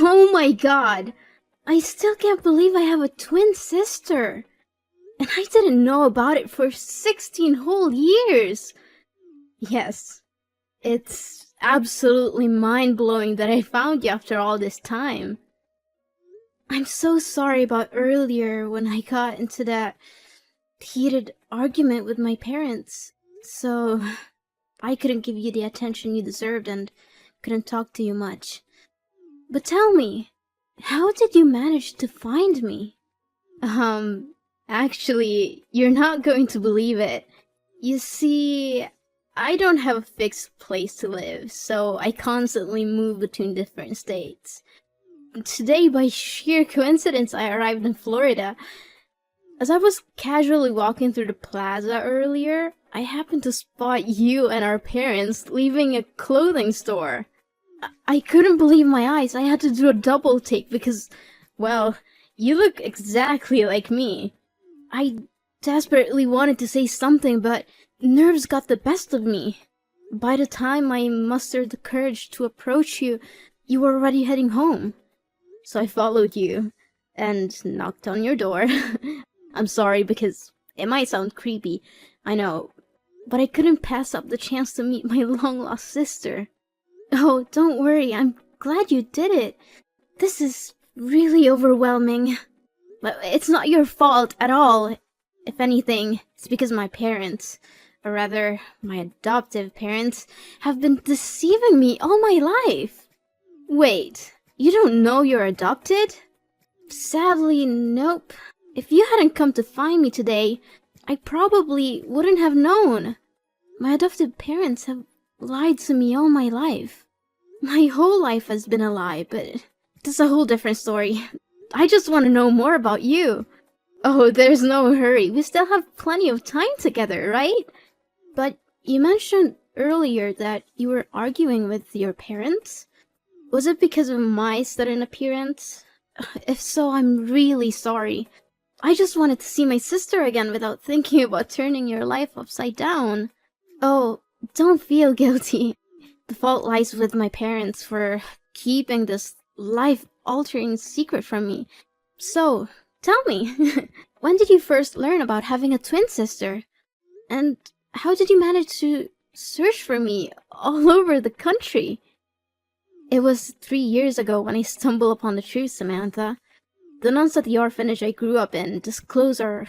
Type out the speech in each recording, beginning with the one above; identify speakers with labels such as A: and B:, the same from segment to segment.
A: Oh my god! I still can't believe I have a twin sister! And I didn't know about it for 16 whole years! Yes, it's absolutely mind-blowing that I found you after all this time. I'm so sorry about earlier when I got into that heated argument with my parents. So, I couldn't give you the attention you deserved and couldn't talk to you much. But tell me, how did you manage to find me? Actually, you're not going to believe it. You see, I don't have a fixed place to live, so I constantly move between different states. Today, by sheer coincidence, I arrived in Florida. As I was casually walking through the plaza earlier, I happened to spot you and our parents leaving a clothing store. I couldn't believe my eyes. I had to do a double take because, well, you look exactly like me. I desperately wanted to say something, but nerves got the best of me. By the time I mustered the courage to approach you, you were already heading home. So I followed you and knocked on your door. I'm sorry because it might sound creepy, I know, but I couldn't pass up the chance to meet my long-lost sister. Oh, don't worry, I'm glad you did it. This is really overwhelming. But it's not your fault at all. If anything, it's because my parents, or rather, my adoptive parents, have been deceiving me all my life. Wait, you don't know you're adopted? Sadly, nope. If you hadn't come to find me today, I probably wouldn't have known. My adoptive parents have lied to me all my life. My whole life has been a lie, but that's a whole different story. I just want to know more about you. Oh, there's no hurry. We still have plenty of time together, right? But you mentioned earlier that you were arguing with your parents? Was it because of my sudden appearance? If so, I'm really sorry. I just wanted to see my sister again without thinking about turning your life upside down. Oh, don't feel guilty. The fault lies with my parents for keeping this life-altering secret from me. So, tell me, when did you first learn about having a twin sister? And how did you manage to search for me all over the country? It was 3 years ago when I stumbled upon the truth, Samantha. The nuns at the orphanage I grew up in disclosed our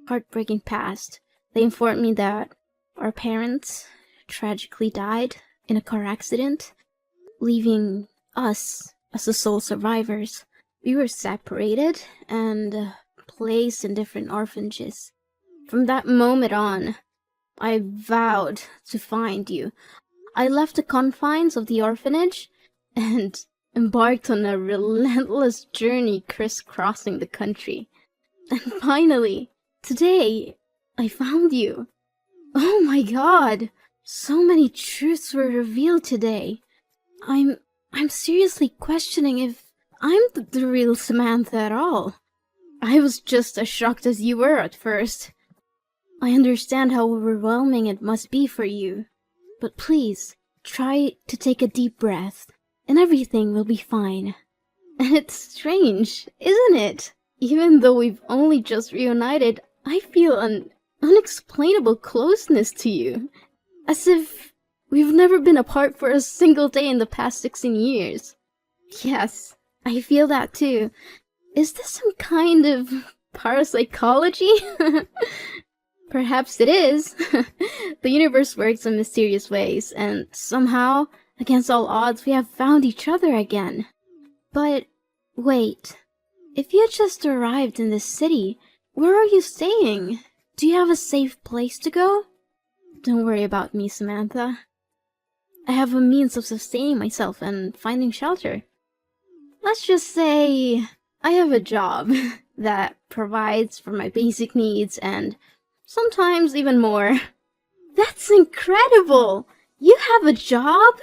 A: heartbreaking past. They informed me that our parents tragically died in a car accident, leaving us as the sole survivors. We were separated and placed in different orphanages. From that moment on, I vowed to find you. I left the confines of the orphanage and embarked on a relentless journey crisscrossing the country. And finally, today, I found you. Oh my god! So many truths were revealed today. I'm seriously questioning if I'm the real Samantha at all. I was just as shocked as you were at first. I understand how overwhelming it must be for you. But please, try to take a deep breath, and everything will be fine. And it's strange, isn't it? Even though we've only just reunited, I feel an unexplainable closeness to you. As if we've never been apart for a single day in the past 16 years. Yes, I feel that too. Is this some kind of parapsychology? Perhaps it is. The universe works in mysterious ways, and somehow, against all odds, we have found each other again. But, wait. If you just arrived in this city, where are you staying? Do you have a safe place to go? Don't worry about me, Samantha. I have a means of sustaining myself and finding shelter. Let's just say I have a job that provides for my basic needs and sometimes even more. That's incredible! You have a job?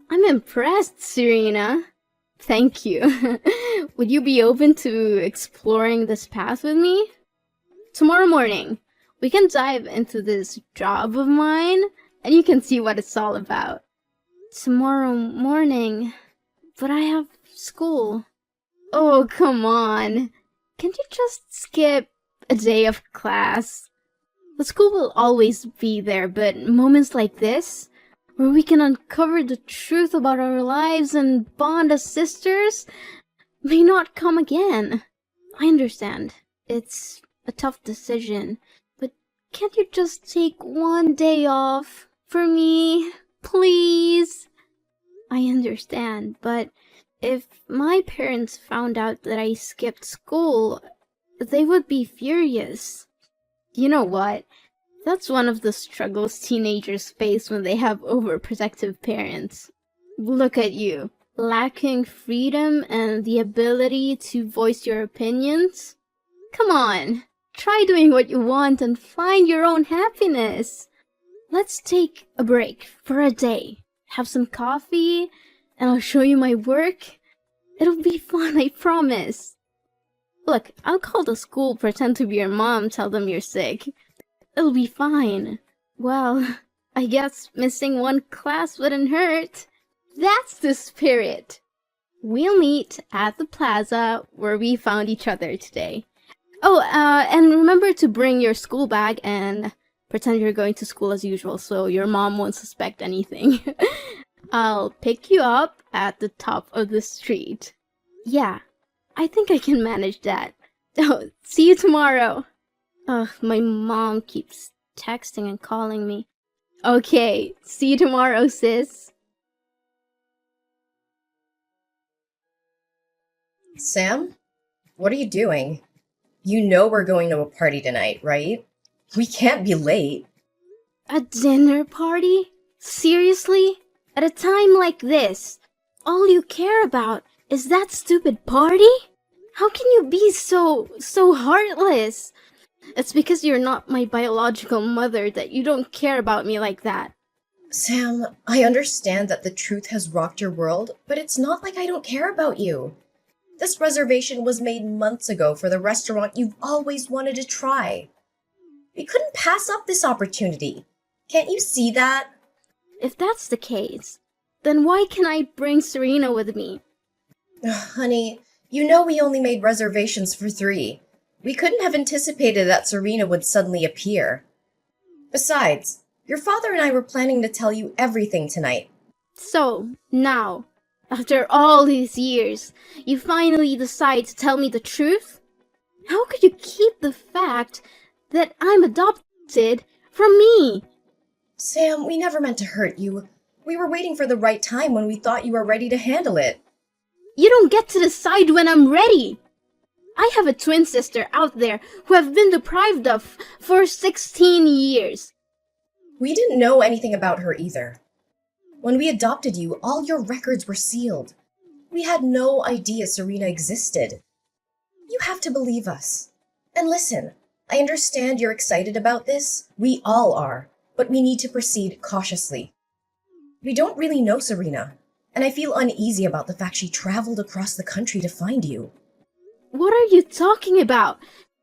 A: I'm impressed, Serena. Thank you. Would you be open to exploring this path with me? Tomorrow morning, we can dive into this job of mine, and you can see what it's all about. Tomorrow morning... But I have school. Oh, come on. Can't you just skip a day of class? The school will always be there, but moments like this, where we can uncover the truth about our lives and bond as sisters, may not come again. I understand. It's a tough decision, but can't you just take one day off for me, please? I understand, but if my parents found out that I skipped school, they would be furious. You know what? That's one of the struggles teenagers face when they have overprotective parents. Look at you, lacking freedom and the ability to voice your opinions. Come on, try doing what you want and find your own happiness. Let's take a break for a day. Have some coffee, and I'll show you my work. It'll be fun, I promise. Look, I'll call the school, pretend to be your mom, tell them you're sick. It'll be fine. Well, I guess missing one class wouldn't hurt. That's the spirit. We'll meet at the plaza where we found each other today. Oh, and remember to bring your school bag and pretend you're going to school as usual so your mom won't suspect anything. I'll pick you up at the top of the street. Yeah, I think I can manage that. Oh, see you tomorrow. Ugh, my mom keeps texting and calling me. Okay, see you tomorrow, sis.
B: Sam, what are you doing? You know we're going to a party tonight, right? We can't be late.
A: A dinner party? Seriously? At a time like this, all you care about is that stupid party? How can you be so heartless? It's because you're not my biological mother that you don't care about me like that.
B: Sam, I understand that the truth has rocked your world, but it's not like I don't care about you. This reservation was made months ago for the restaurant you've always wanted to try. We couldn't pass up this opportunity. Can't you see that?
A: If that's the case, then why can't I bring Serena with me?
B: Honey, you know we only made reservations for 3. We couldn't have anticipated that Serena would suddenly appear. Besides, your father and I were planning to tell you everything tonight.
A: So, now, after all these years, you finally decide to tell me the truth? How could you keep the fact that I'm adopted from me?
B: Sam, we never meant to hurt you. We were waiting for the right time when we thought you were ready to handle it.
A: You don't get to decide when I'm ready. I have a twin sister out there who I've been deprived of for 16 years.
B: We didn't know anything about her either. When we adopted you, all your records were sealed. We had no idea Serena existed. You have to believe us. And listen, I understand you're excited about this. We all are. But we need to proceed cautiously. We don't really know Serena, and I feel uneasy about the fact she traveled across the country to find you.
A: What are you talking about?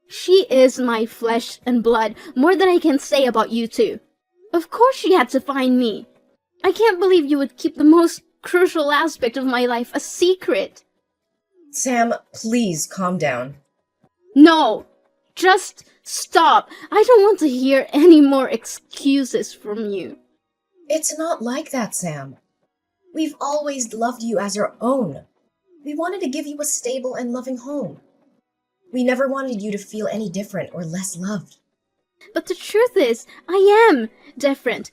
A: She is my flesh and blood, more than I can say about you two. Of course she had to find me. I can't believe you would keep the most crucial aspect of my life a secret.
B: Sam, please calm down.
A: No, just stop. I don't want to hear any more excuses from you.
B: It's not like that, Sam. We've always loved you as our own. We wanted to give you a stable and loving home. We never wanted you to feel any different or less loved.
A: But the truth is, I am different.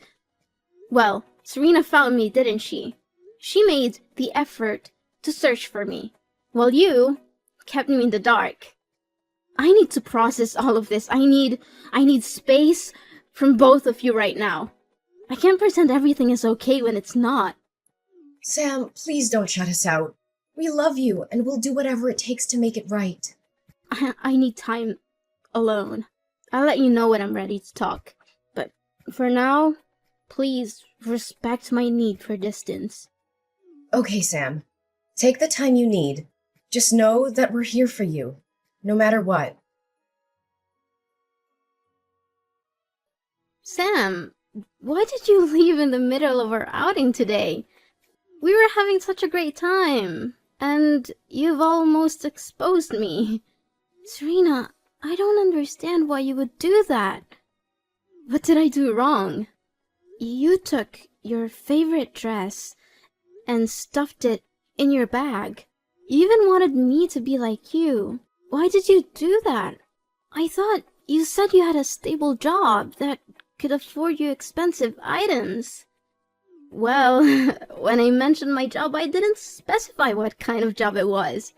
A: Well, Serena found me, didn't she? She made the effort to search for me, while you kept me in the dark. I need to process all of this. I need space from both of you right now. I can't pretend everything is okay when it's not.
B: Sam, please don't shut us out. We love you, and we'll do whatever it takes to make it right.
A: I need time alone. I'll let you know when I'm ready to talk. But for now, please respect my need for distance.
B: Okay, Sam. Take the time you need. Just know that we're here for you, no matter what.
A: Sam, why did you leave in the middle of our outing today? We were having such a great time, and you've almost exposed me. Serena, I don't understand why you would do that. What did I do wrong? You took your favorite dress and stuffed it in your bag. You even wanted me to be like you. Why did you do that? I thought you said you had a stable job that could afford you expensive items. Well, when I mentioned my job, I didn't specify what kind of job it was.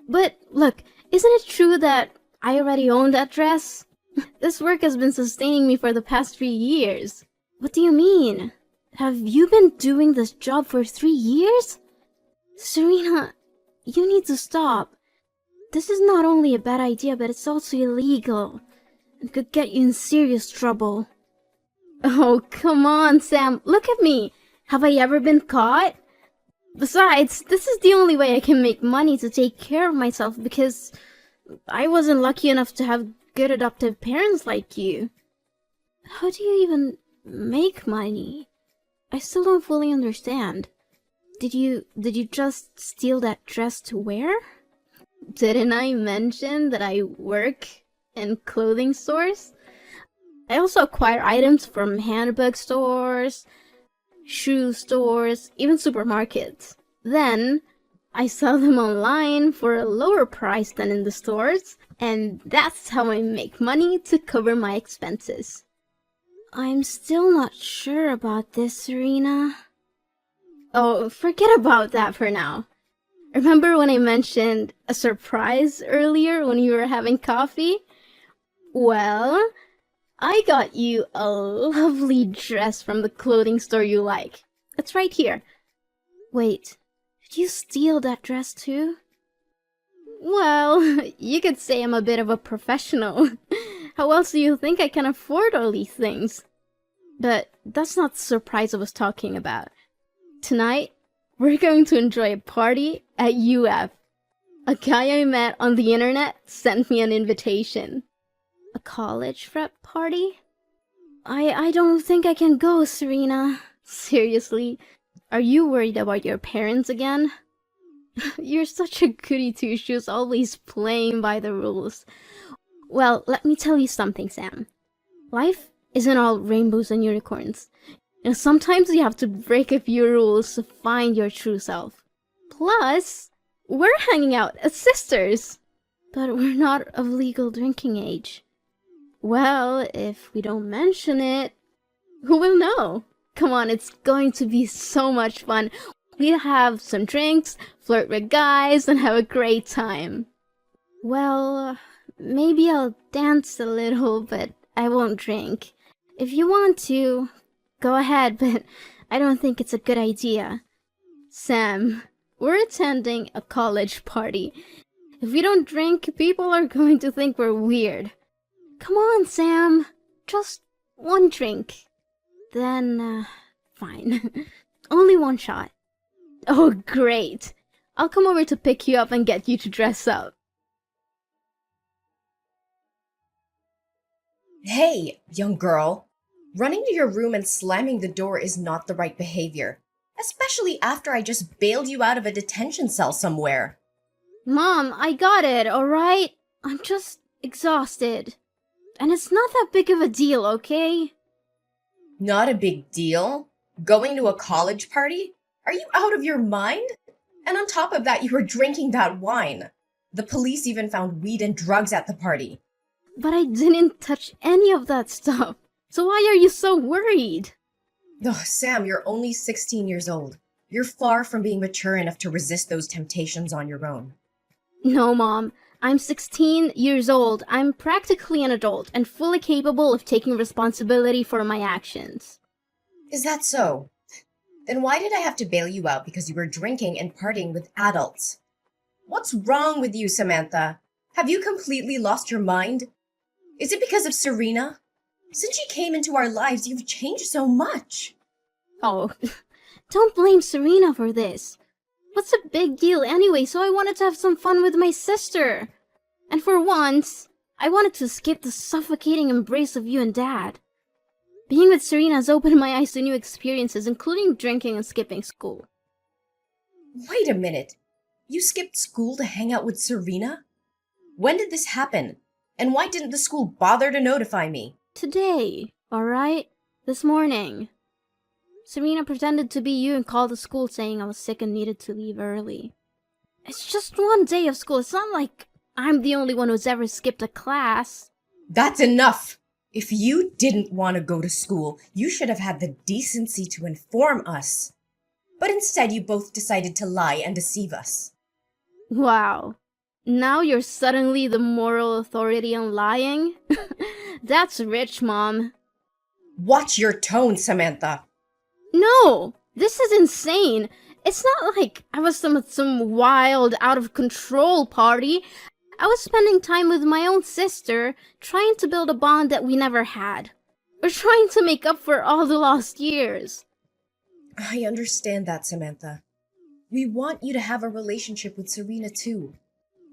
A: But look, isn't it true that I already own that dress? This work has been sustaining me for the past 3 years. What do you mean? Have you been doing this job for 3 years? Serena, you need to stop. This is not only a bad idea, but it's also illegal. It could get you in serious trouble. Oh, come on, Sam. Look at me. Have I ever been caught? Besides, this is the only way I can make money to take care of myself because I wasn't lucky enough to have good adoptive parents like you. How do you even make money? I still don't fully understand. Did you just steal that dress to wear? Didn't I mention that I work in clothing stores? I also acquire items from handbag stores, shoe stores, even supermarkets. Then, I sell them online for a lower price than in the stores, and that's how I make money to cover my expenses. I'm still not sure about this, Serena. Oh, forget about that for now. Remember when I mentioned a surprise earlier when you were having coffee? Well, I got you a lovely dress from the clothing store you like. It's right here. Wait, did you steal that dress too? Well, you could say I'm a bit of a professional. How else do you think I can afford all these things? But that's not the surprise I was talking about. Tonight, we're going to enjoy a party at UF. A guy I met on the internet sent me an invitation. A college prep party? I don't think I can go, Serena. Seriously, are you worried about your parents again? You're such a goody two-shoes, always playing by the rules. Well, let me tell you something, Sam. Life isn't all rainbows and unicorns. Sometimes you have to break a few rules to find your true self. Plus, we're hanging out as sisters. But we're not of legal drinking age. Well, if we don't mention it, who will know? Come on, it's going to be so much fun. We'll have some drinks, flirt with guys, and have a great time. Well, maybe I'll dance a little, but I won't drink. If you want to, go ahead, but I don't think it's a good idea. Sam, we're attending a college party. If we don't drink, people are going to think we're weird. Come on, Sam. Just one drink. Then, fine. Only one shot. Oh, great. I'll come over to pick you up and get you to dress up.
B: Hey, young girl. Running to your room and slamming the door is not the right behavior, especially after I just bailed you out of a detention cell somewhere.
A: Mom, I got it, alright? I'm just exhausted. And it's not that big of a deal, okay?
B: Not a big deal? Going to a college party? Are you out of your mind? And on top of that, you were drinking that wine. The police even found weed and drugs at the party.
A: But I didn't touch any of that stuff. So why are you so worried?
B: Oh, Sam, you're only 16 years old. You're far from being mature enough to resist those temptations on your own.
A: No, Mom. I'm 16 years old. I'm practically an adult and fully capable of taking responsibility for my actions.
B: Is that so? Then why did I have to bail you out because you were drinking and partying with adults? What's wrong with you, Samantha? Have you completely lost your mind? Is it because of Serena? Since she came into our lives, you've changed so much.
A: Oh, don't blame Serena for this. What's the big deal anyway? So I wanted to have some fun with my sister. And for once, I wanted to escape the suffocating embrace of you and Dad. Being with Serena has opened my eyes to new experiences, including drinking and skipping school.
B: Wait a minute. You skipped school to hang out with Serena? When did this happen? And why didn't the school bother to notify me?
A: Today, alright? This morning. Serena pretended to be you and called the school saying I was sick and needed to leave early. It's just one day of school. It's not like I'm the only one who's ever skipped a class.
B: That's enough! If you didn't want to go to school, you should have had the decency to inform us. But instead, you both decided to lie and deceive us.
A: Wow. Now you're suddenly the moral authority on lying? That's rich, Mom.
B: Watch your tone, Samantha.
A: No! This is insane! It's not like I was some wild, out-of-control party. I was spending time with my own sister, trying to build a bond that we never had. We're trying to make up for all the lost years.
B: I understand that, Samantha. We want you to have a relationship with Serena too.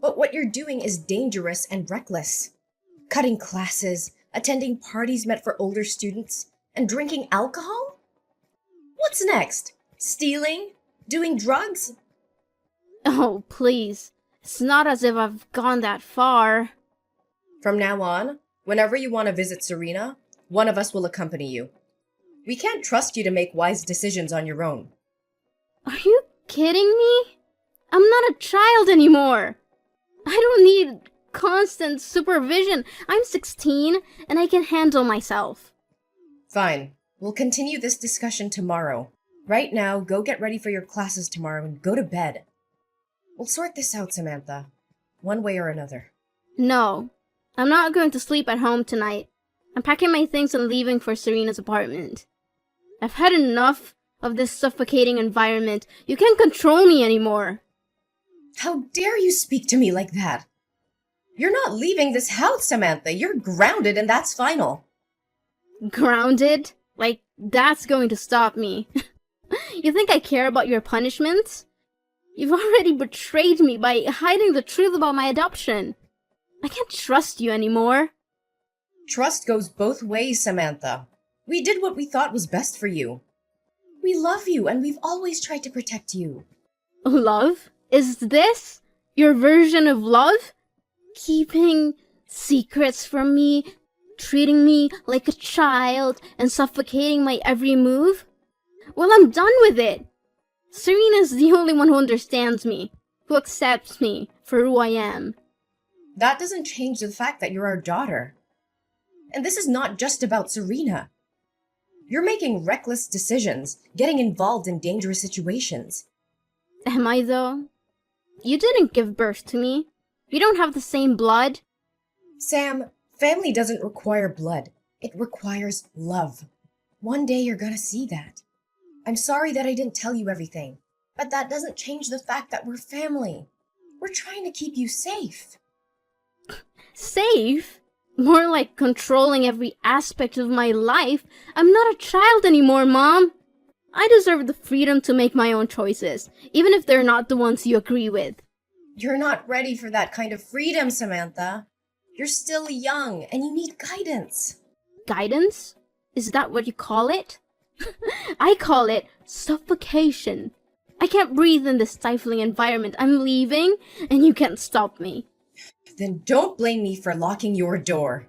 B: But what you're doing is dangerous and reckless. Cutting classes, attending parties meant for older students, and drinking alcohol? What's next? Stealing? Doing drugs?
A: Oh, please. It's not as if I've gone that far.
B: From now on, whenever you want to visit Serena, one of us will accompany you. We can't trust you to make wise decisions on your own.
A: Are you kidding me? I'm not a child anymore. I don't need constant supervision. I'm 16 and I can handle myself.
B: Fine. We'll continue this discussion tomorrow. Right now, go get ready for your classes tomorrow and go to bed. We'll sort this out, Samantha. One way or another.
A: No, I'm not going to sleep at home tonight. I'm packing my things and leaving for Serena's apartment. I've had enough of this suffocating environment. You can't control me anymore.
B: How dare you speak to me like that? You're not leaving this house, Samantha. You're grounded and that's final.
A: Grounded? Like, that's going to stop me. You think I care about your punishments? You've already betrayed me by hiding the truth about my adoption. I can't trust you anymore.
B: Trust goes both ways, Samantha. We did what we thought was best for you. We love you and we've always tried to protect you.
A: Love? Is this your version of love? Keeping secrets from me, treating me like a child, and suffocating my every move? Well, I'm done with it. Serena's the only one who understands me, who accepts me for who I am.
B: That doesn't change the fact that you're our daughter. And this is not just about Serena. You're making reckless decisions, getting involved in dangerous situations.
A: Am I, though? You didn't give birth to me. We don't have the same blood.
B: Sam, family doesn't require blood. It requires love. One day you're gonna see that. I'm sorry that I didn't tell you everything, but that doesn't change the fact that we're family. We're trying to keep you safe.
A: Safe? More like controlling every aspect of my life. I'm not a child anymore, Mom. I deserve the freedom to make my own choices, even if they're not the ones you agree with.
B: You're not ready for that kind of freedom, Samantha. You're still young and you need guidance.
A: Guidance? Is that what you call it? I call it suffocation. I can't breathe in this stifling environment. I'm leaving, and you can't stop me.
B: Then don't blame me for locking your door.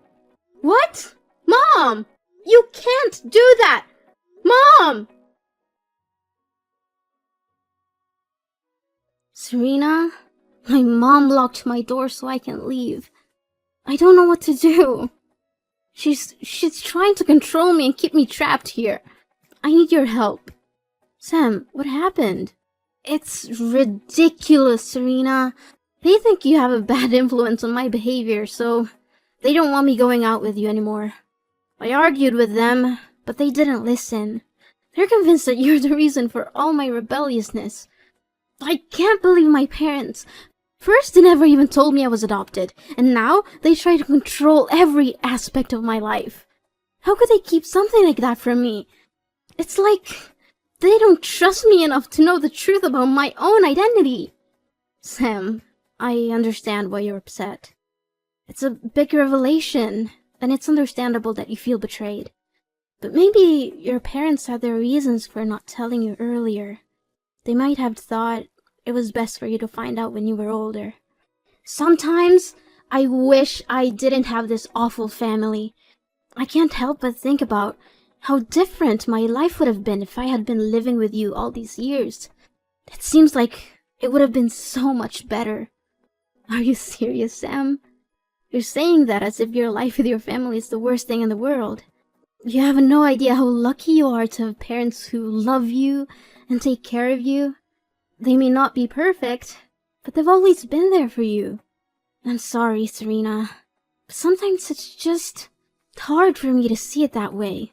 A: What? Mom! You can't do that! Mom! Serena, my mom locked my door so I can leave. I don't know what to do. She's trying to control me and keep me trapped here. I need your help. Sam, what happened? It's ridiculous, Serena. They think you have a bad influence on my behavior, so they don't want me going out with you anymore. I argued with them, but they didn't listen. They're convinced that you're the reason for all my rebelliousness. I can't believe my parents. First, they never even told me I was adopted, and now they try to control every aspect of my life. How could they keep something like that from me? It's like they don't trust me enough to know the truth about my own identity. Sam, I understand why you're upset. It's a big revelation, and it's understandable that you feel betrayed. But maybe your parents had their reasons for not telling you earlier. They might have thought it was best for you to find out when you were older. Sometimes I wish I didn't have this awful family. I can't help but think about how different my life would have been if I had been living with you all these years. It seems like it would have been so much better. Are you serious, Sam? You're saying that as if your life with your family is the worst thing in the world. You have no idea how lucky you are to have parents who love you and take care of you. They may not be perfect, but they've always been there for you. I'm sorry, Serena, but sometimes it's just hard for me to see it that way.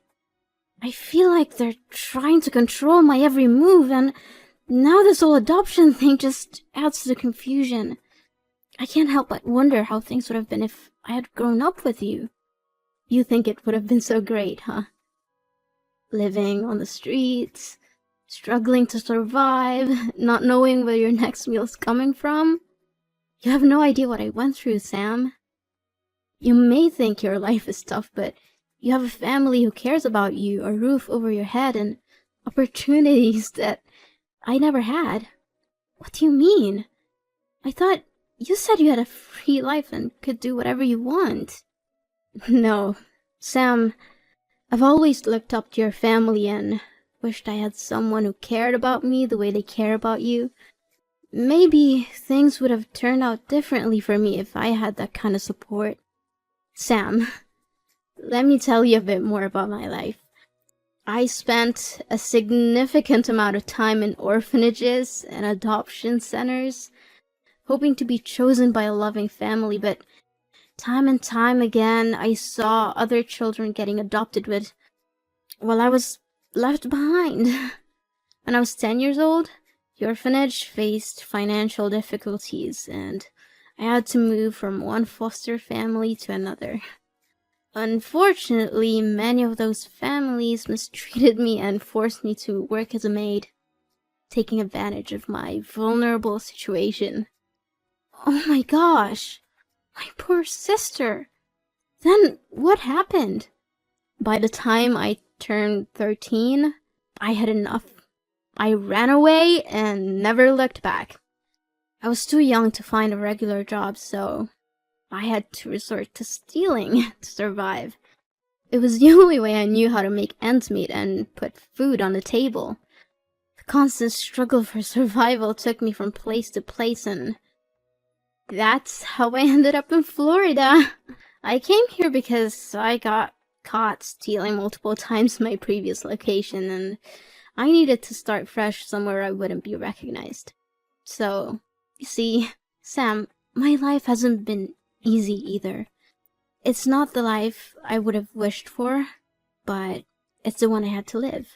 A: I feel like they're trying to control my every move, and now this whole adoption thing just adds to the confusion. I can't help but wonder how things would have been if I had grown up with you. You think it would have been so great, huh? Living on the streets, struggling to survive, not knowing where your next meal's coming from. You have no idea what I went through, Sam. You may think your life is tough, but you have a family who cares about you, a roof over your head, and opportunities that I never had. What do you mean? I thought you said you had a free life and could do whatever you want. No, Sam, I've always looked up to your family and wished I had someone who cared about me the way they care about you. Maybe things would have turned out differently for me if I had that kind of support. Sam, let me tell you a bit more about my life. I spent a significant amount of time in orphanages and adoption centers, hoping to be chosen by a loving family, but time and time again I saw other children getting adopted while I was left behind. When I was 10 years old, the orphanage faced financial difficulties, and I had to move from one foster family to another. Unfortunately, many of those families mistreated me and forced me to work as a maid, taking advantage of my vulnerable situation. Oh my gosh, my poor sister. Then what happened? By the time I turned 13, I had enough. I ran away and never looked back. I was too young to find a regular job, so I had to resort to stealing to survive. It was the only way I knew how to make ends meet and put food on the table. The constant struggle for survival took me from place to place, and that's how I ended up in Florida. I came here because I got caught stealing multiple times in my previous location, and I needed to start fresh somewhere I wouldn't be recognized. So, you see, Sam, my life hasn't been easy either. It's not the life I would have wished for, but it's the one I had to live.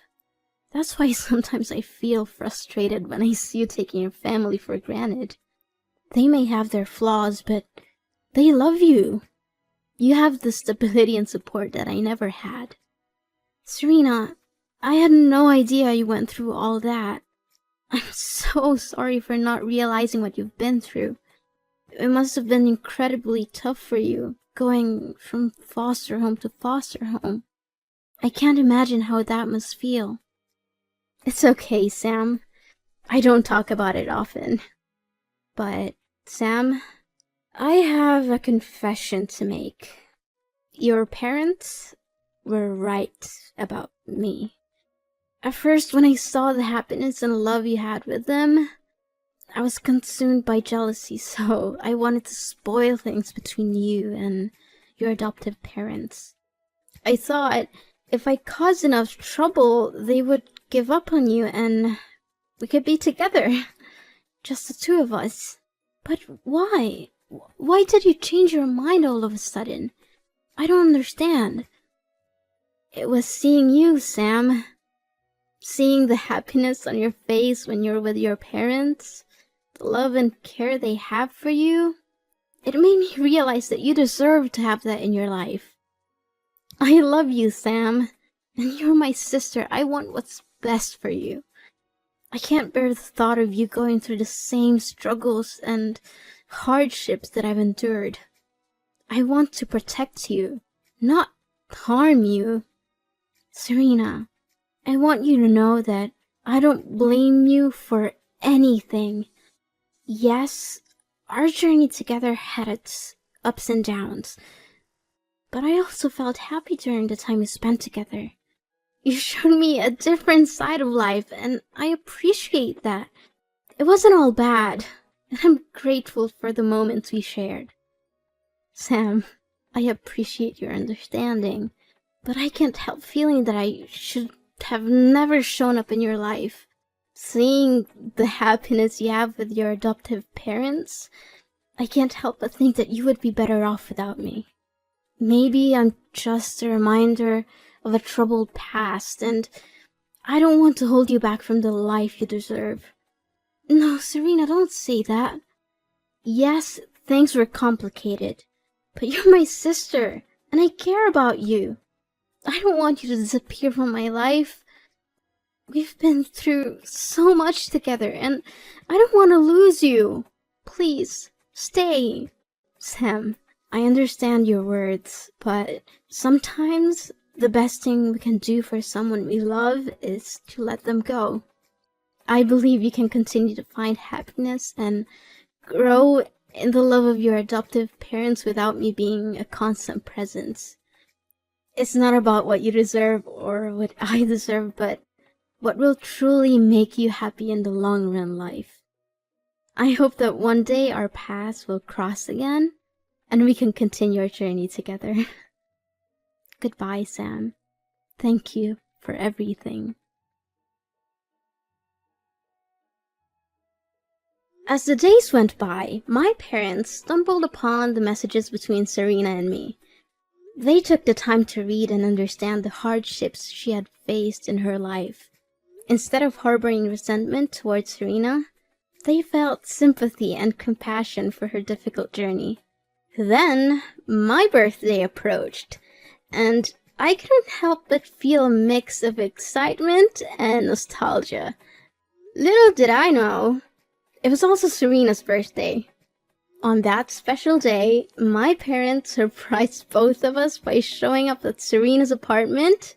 A: That's why sometimes I feel frustrated when I see you taking your family for granted. They may have their flaws, but they love you. You have the stability and support that I never had. Serena, I had no idea you went through all that. I'm so sorry for not realizing what you've been through. It must have been incredibly tough for you, going from foster home to foster home. I can't imagine how that must feel. It's okay, Sam. I don't talk about it often. But, Sam, I have a confession to make. Your parents were right about me. At first, when I saw the happiness and love you had with them, I was consumed by jealousy, so I wanted to spoil things between you and your adoptive parents. I thought if I caused enough trouble, they would give up on you and we could be together. Just the two of us. But why? Why did you change your mind all of a sudden? I don't understand. It was seeing you, Sam. Seeing the happiness on your face when you're with your parents, the love and care they have for you, it made me realize that you deserve to have that in your life. I love you, Sam, and you're my sister. I want what's best for you. I can't bear the thought of you going through the same struggles and hardships that I've endured. I want to protect you, not harm you. Serena, I want you to know that I don't blame you for anything. Yes, our journey together had its ups and downs, but I also felt happy during the time we spent together. You showed me a different side of life, and I appreciate that. It wasn't all bad, and I'm grateful for the moments we shared. Sam, I appreciate your understanding, but I can't help feeling that I should have never shown up in your life. Seeing the happiness you have with your adoptive parents, I can't help but think that you would be better off without me. Maybe I'm just a reminder of a troubled past, and I don't want to hold you back from the life you deserve. No, Serena, don't say that. Yes, things were complicated, but you're my sister, and I care about you. I don't want you to disappear from my life. We've been through so much together, and I don't want to lose you. Please, stay. Sam, I understand your words, but sometimes the best thing we can do for someone we love is to let them go. I believe you can continue to find happiness and grow in the love of your adoptive parents without me being a constant presence. It's not about what you deserve or what I deserve, but what will truly make you happy in the long run life. I hope that one day our paths will cross again and we can continue our journey together. Goodbye, Sam. Thank you for everything. As the days went by, my parents stumbled upon the messages between Serena and me. They took the time to read and understand the hardships she had faced in her life. Instead of harboring resentment towards Serena, they felt sympathy and compassion for her difficult journey. Then, my birthday approached, and I couldn't help but feel a mix of excitement and nostalgia. Little did I know, it was also Serena's birthday. On that special day, my parents surprised both of us by showing up at Serena's apartment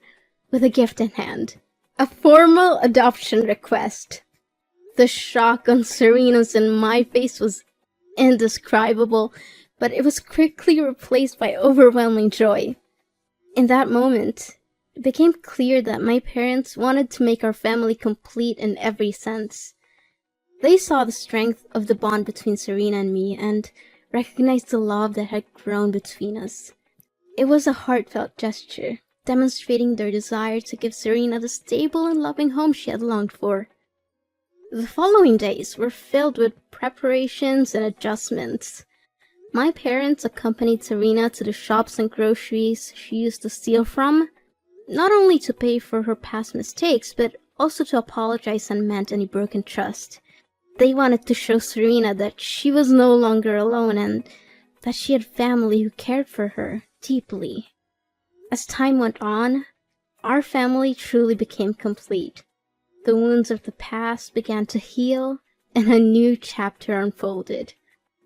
A: with a gift in hand. A formal adoption request. The shock on Serena's and my face was indescribable, but it was quickly replaced by overwhelming joy. In that moment, it became clear that my parents wanted to make our family complete in every sense. They saw the strength of the bond between Serena and me and recognized the love that had grown between us. It was a heartfelt gesture, demonstrating their desire to give Serena the stable and loving home she had longed for. The following days were filled with preparations and adjustments. My parents accompanied Serena to the shops and groceries she used to steal from, not only to pay for her past mistakes, but also to apologize and mend any broken trust. They wanted to show Serena that she was no longer alone and that she had family who cared for her deeply. As time went on, our family truly became complete. The wounds of the past began to heal, and a new chapter unfolded.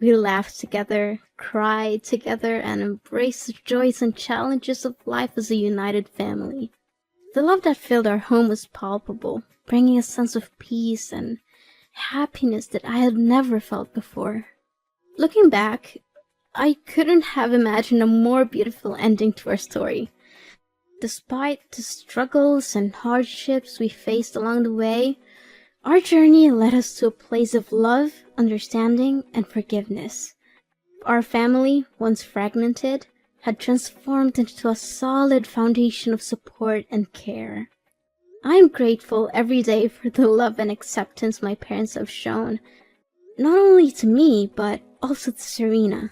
A: We laughed together, cried together, and embraced the joys and challenges of life as a united family. The love that filled our home was palpable, bringing a sense of peace and happiness that I had never felt before. Looking back, I couldn't have imagined a more beautiful ending to our story. Despite the struggles and hardships we faced along the way, our journey led us to a place of love, understanding, and forgiveness. Our family, once fragmented, had transformed into a solid foundation of support and care. I'm grateful every day for the love and acceptance my parents have shown, not only to me, but also to Serena.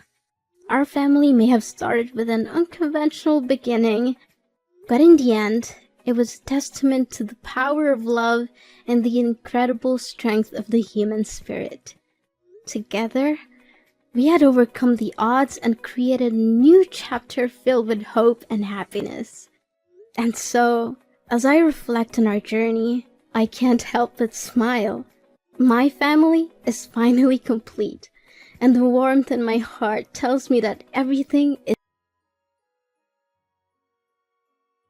A: Our family may have started with an unconventional beginning, but in the end, it was a testament to the power of love and the incredible strength of the human spirit. Together, we had overcome the odds and created a new chapter filled with hope and happiness. And so, as I reflect on our journey, I can't help but smile. My family is finally complete, and the warmth in my heart tells me that everything is